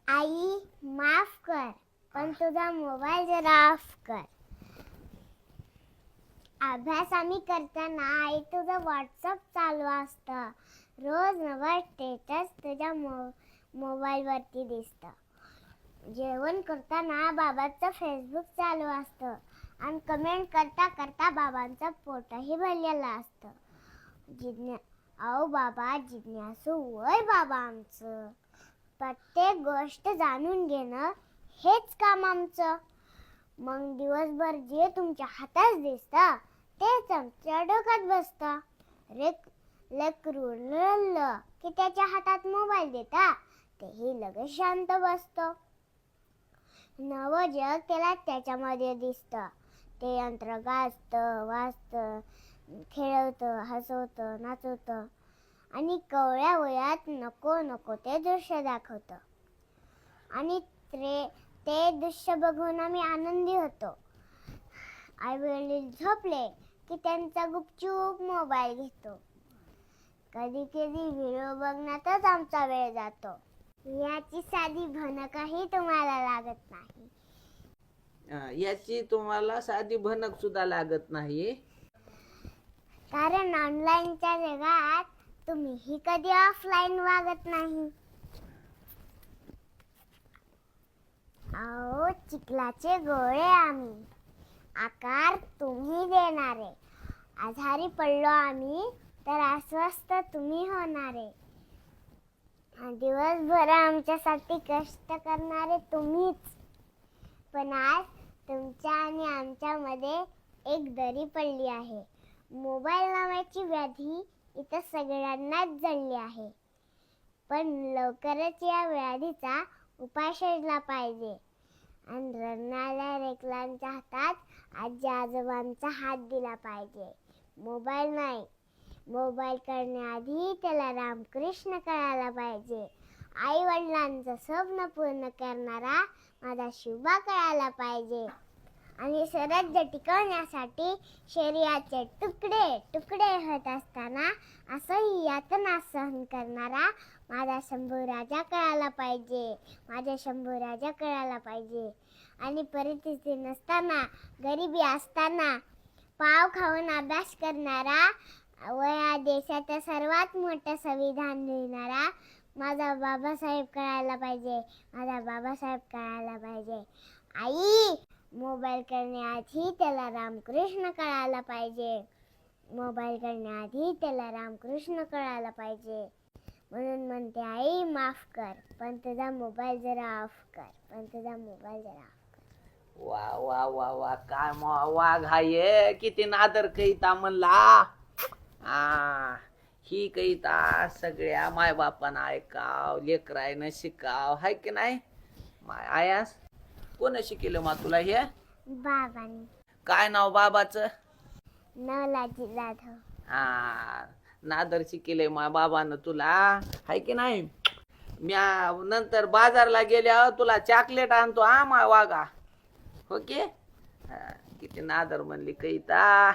आई माफ कर, पण तुझा मोबाईल जरा ऑफ कर. अभ्यास आम्ही करताना आई तुझं व्हॉट्सअप चालू असतं. रोज नवा स्टेटस तुझ्या मोबाईल वरती दिसतं. जेवण करताना बाबांचं फेसबुक चालू असतं आणि कमेंट करता करता बाबांचं पोटही भरलेलं असतं. अहो बाबा जिज्ञासू वय बाबा आमचं. प्रत्येक गोष्ट जाणून घेणं हेच काम आमचं. मग दिवसभर जे तुमच्या हातात दिसतं तेच आमच्या डोक्यात बसतं. लेकरू रडलं की त्याच्या हातात मोबाईल देता तेही लगेच शांत बसतं. नवं जग त्याला त्याच्यामध्ये दिसतं. ते यंत्र गाजतं, वाजतं, खेळवतं, हसवतं, नाचवतं आणि कवळ्या वयात नको नको ते दृश्य दाखवतं. आणि ते दृश्य बघून आम्ही आनंदी होतो. आई वडील झोपले की त्यांचा गुपचूप मोबाईल घेतो. कधी कधी व्हिडिओ बघण्यातच आमचा वेळ जातो. याची साधी भनकही तुम्हाला लागत नाही. याची तुम्हाला साधी भनक सुद्धा लागत नाही. कारण ऑनलाईनच्या जगात तुम्हीही कधी ऑफलाईन वागत नाही. अहो चिखलाचे गोळे आम्ही, आकार तुम्ही देणारे. आजारी पडलो आम्ही तर अस्वस्थ तुम्ही होणारे. दिवसभर आमच्यासाठी कष्ट करणारे तुम्हीच. पण आज तुमच्या आणि आमच्यामध्ये एक दरी पडली आहे. मोबाईल नावाची व्याधी इथं सगळ्यांनाच जडली आहे. पण लवकरच या व्याधीचा उपाय शोधला पाहिजे आणि रडणाऱ्या लेकरांच्या हातात आजी आजोबांचा हात दिला पाहिजे. मोबाईल नाही, मोबाईल करण्याआधी त्याला रामकृष्ण कळायला पाहिजे. आई वडिलांचं स्वप्न पूर्ण करणारा माझा शिवबा कळायला पाहिजे. आणि स्वराज्य टिकवण्यासाठी शरीराचे तुकडे तुकडे होत असताना असंही यातना सहन करणारा माझा शंभूराजा कळायला पाहिजे. माझा शंभूराजा कळायला पाहिजे. आणि परिस्थिती नसताना, गरिबी असताना पाव खाऊन अभ्यास करणारा व या देशाचं सर्वात मोठं संविधान लिहिणारा माझा बाबासाहेब कळायला पाहिजे. माझा बाबासाहेब कळायला पाहिजे. आई मोबाईल करण्याआधी त्याला रामकृष्ण कळायला पाहिजे. मोबाईल करण्याआधी त्याला रामकृष्ण कळायला पाहिजे. म्हणून म्हणते आई माफ कर, पण तुझा मोबाईल जरा ऑफ कर. पण तुझा मोबाईल जरा ऑफ कर. वा वा वा वा काय वाघ हाय, किती नादर कहीता म्हणला. ही कहीता सगळ्या मायबापानं ऐकाव, लेकरायनं शिकाव, हाय की नाही. आयास कोण शिकेल मा तुला हे? बाबांनी. काय नाव बाबाचं? नवलाजी जाधव. नादर शिकेले मा बाबानं तुला, हाय की नाही. म्या नंतर बाजारला गेल्यावर तुला चॉकलेट आणतो मा वागा. ओके किती नादर म्हणली कहीता.